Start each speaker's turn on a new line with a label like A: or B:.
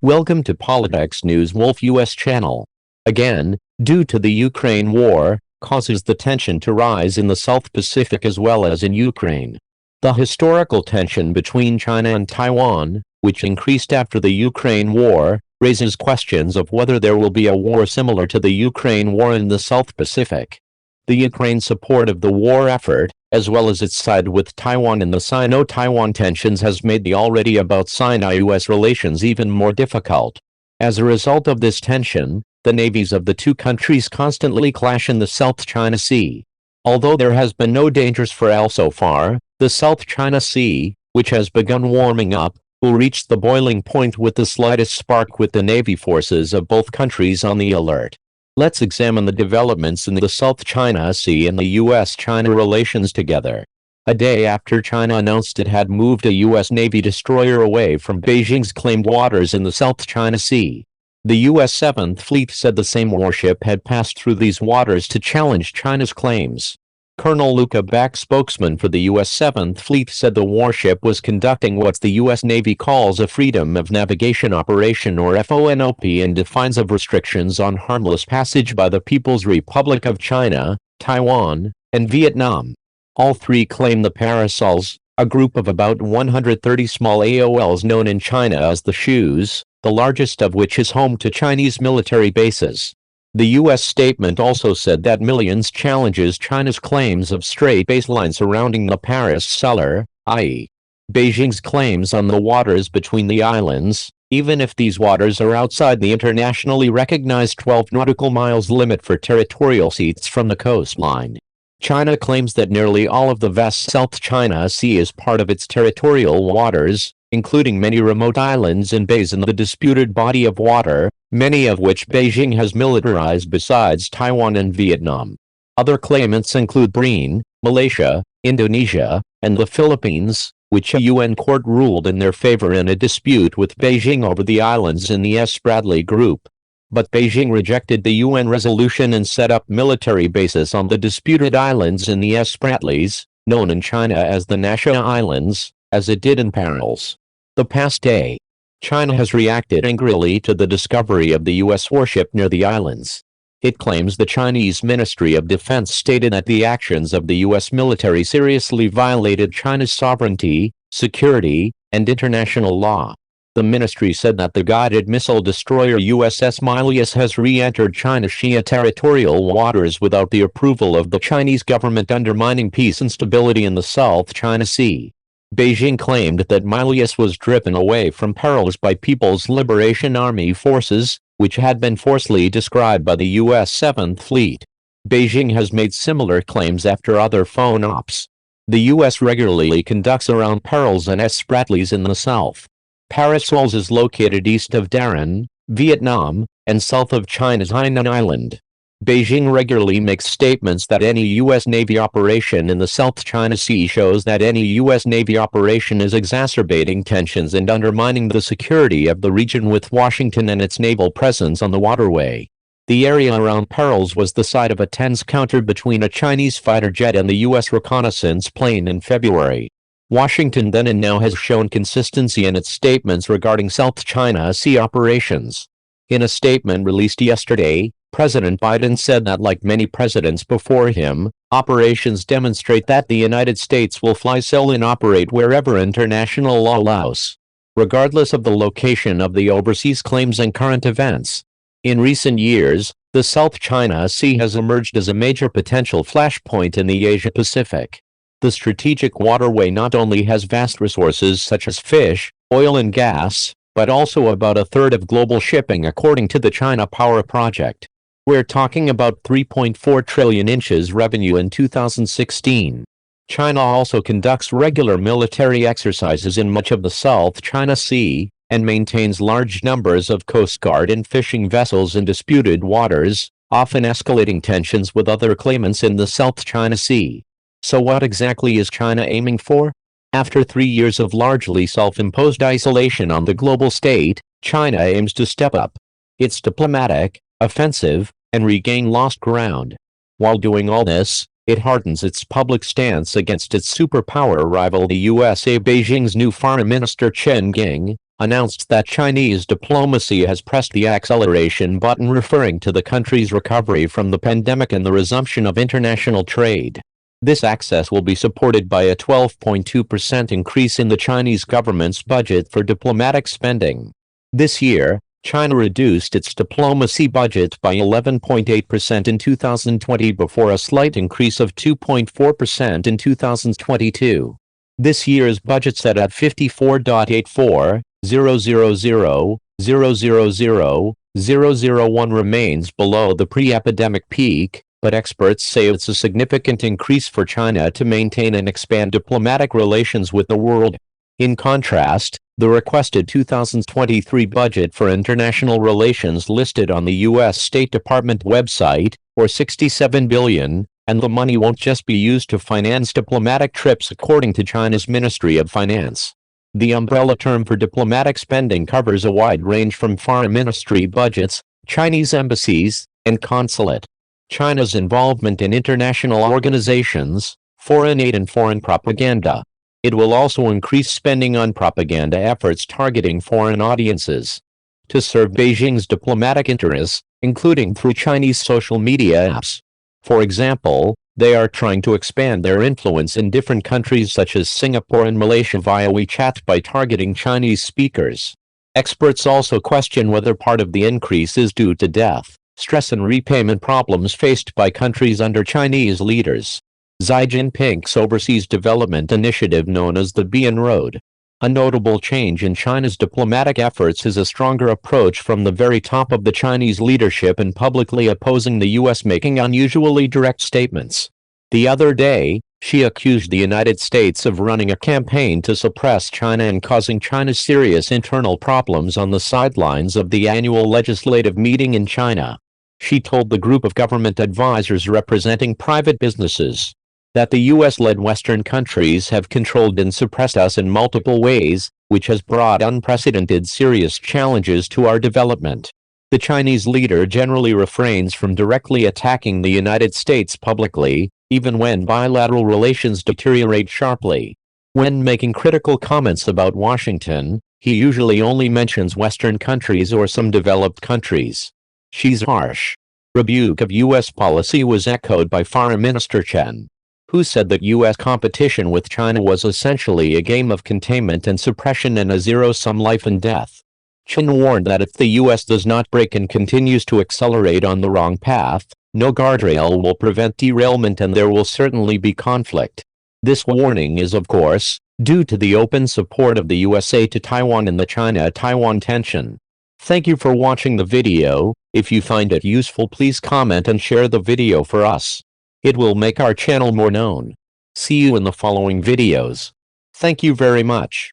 A: Welcome to Politics News Wolf US channel. Again, due to the Ukraine war, causes the tension to rise in the South Pacific as well as in Ukraine. The historical tension between China and Taiwan, which increased after the Ukraine war, raises questions of whether there will be a war similar to the Ukraine war in the South Pacific. The Ukraine support of the war effort, as well as its side with Taiwan in the Sino-Taiwan tensions, has made the already about Sino-US relations even more difficult. As a result of this tension, the navies of the two countries constantly clash in the South China Sea. Although there has been no dangers for all so far, the South China Sea, which has begun warming up, will reach the boiling point with the slightest spark, with the Navy forces of both countries on the alert. Let's examine the developments in the South China Sea and the U.S.-China relations together. A day after China announced it had moved a U.S. Navy destroyer away from Beijing's claimed waters in the South China Sea, the U.S. 7th Fleet said the same warship had passed through these waters to challenge China's claims. Colonel Luca Back, spokesman for the U.S. 7th Fleet, said the warship was conducting what the U.S. Navy calls a Freedom of Navigation Operation, or FONOP, and defines of restrictions on harmless passage by the People's Republic of China, Taiwan, and Vietnam. All three claim the Parasols, a group of about 130 small AOLs known in China as the Shoes, the largest of which is home to Chinese military bases. The U.S. statement also said that millions challenges China's claims of strait baseline surrounding the Paris Cellar, i.e., Beijing's claims on the waters between the islands, even if these waters are outside the internationally recognized 12 nautical miles limit for territorial seats from the coastline. China claims that nearly all of the vast South China Sea is part of its territorial waters, including many remote islands and bays in the disputed body of water, many of which Beijing has militarized besides Taiwan and Vietnam. Other claimants include Brunei, Malaysia, Indonesia, and the Philippines, which a UN court ruled in their favor in a dispute with Beijing over the islands in the Spratly Group. But Beijing rejected the UN resolution and set up military bases on the disputed islands in the Spratlys, known in China as the Nansha Islands, as it did in Paris. The past day, China has reacted angrily to the discovery of the U.S. warship near the islands. It claims the Chinese Ministry of Defense stated that the actions of the U.S. military seriously violated China's sovereignty, security, and international law. The ministry said that the guided missile destroyer USS Milius has re-entered China's Shia territorial waters without the approval of the Chinese government, undermining peace and stability in the South China Sea. Beijing claimed that Milius was driven away from Paris by People's Liberation Army forces, which had been forcibly described by the U.S. 7th Fleet. Beijing has made similar claims after other FONOPs. The U.S. regularly conducts around Paris and Spratlys in the south. Parasols is located east of Darren, Vietnam, and south of China's Hainan Island. Beijing regularly makes statements that any U.S. Navy operation in the South China Sea shows that any U.S. Navy operation is exacerbating tensions and undermining the security of the region, with Washington and its naval presence on the waterway. The area around Paris was the site of a tense encounter between a Chinese fighter jet and the U.S. reconnaissance plane in February. Washington then and now has shown consistency in its statements regarding South China Sea operations. In a statement released yesterday, President Biden said that, like many presidents before him, operations demonstrate that the United States will fly, sail, and operate wherever international law allows, regardless of the location of the overseas claims and current events. In recent years, the South China Sea has emerged as a major potential flashpoint in the Asia-Pacific. The strategic waterway not only has vast resources such as fish, oil, and gas, but also about a third of global shipping, according to the China Power Project. We're talking about 3.4 trillion inches revenue in 2016. China also conducts regular military exercises in much of the South China Sea, and maintains large numbers of Coast Guard and fishing vessels in disputed waters, often escalating tensions with other claimants in the South China Sea. So what exactly is China aiming for? After 3 years of largely self-imposed isolation on the global stage, China aims to step up its diplomatic, offensive, and regain lost ground. While doing all this, it hardens its public stance against its superpower rival the USA. Beijing's new Foreign Minister Chen Ging, announced that Chinese diplomacy has pressed the acceleration button, referring to the country's recovery from the pandemic and the resumption of international trade. This access will be supported by a 12.2% increase in the Chinese government's budget for diplomatic spending. This year, China reduced its diplomacy budget by 11.8% in 2020 before a slight increase of 2.4% in 2022. This year's budget set at 54.84,000,000,001 remains below the pre-epidemic peak, but experts say it's a significant increase for China to maintain and expand diplomatic relations with the world. In contrast, the requested 2023 budget for international relations listed on the U.S. State Department website, or $67 billion, and the money won't just be used to finance diplomatic trips, according to China's Ministry of Finance. The umbrella term for diplomatic spending covers a wide range from foreign ministry budgets, Chinese embassies, and consulate. China's involvement in international organizations, foreign aid and foreign propaganda. It will also increase spending on propaganda efforts targeting foreign audiences to serve Beijing's diplomatic interests, including through Chinese social media apps. For example, they are trying to expand their influence in different countries such as Singapore and Malaysia via WeChat by targeting Chinese speakers. Experts also question whether part of the increase is due to debt, stress and repayment problems faced by countries under Chinese leaders. Xi Jinping's overseas development initiative known as the Belt and Road. A notable change in China's diplomatic efforts is a stronger approach from the very top of the Chinese leadership in publicly opposing the U.S. making unusually direct statements. The other day, Xi accused the United States of running a campaign to suppress China and causing China serious internal problems on the sidelines of the annual legislative meeting in China. Xi told the group of government advisors representing private businesses that the U.S.-led Western countries have controlled and suppressed us in multiple ways, which has brought unprecedented serious challenges to our development. The Chinese leader generally refrains from directly attacking the United States publicly, even when bilateral relations deteriorate sharply. When making critical comments about Washington, he usually only mentions Western countries or some developed countries. Xi's harsh rebuke of U.S. policy was echoed by Foreign Minister Chen, who said that U.S. competition with China was essentially a game of containment and suppression and a zero-sum life and death. Chen warned that if the U.S. does not break and continues to accelerate on the wrong path, no guardrail will prevent derailment and there will certainly be conflict. This warning is, of course, due to the open support of the USA to Taiwan and the China-Taiwan tension. Thank you for watching the video. If you find it useful, please comment and share the video for us. It will make our channel more known. See you in the following videos. Thank you very much.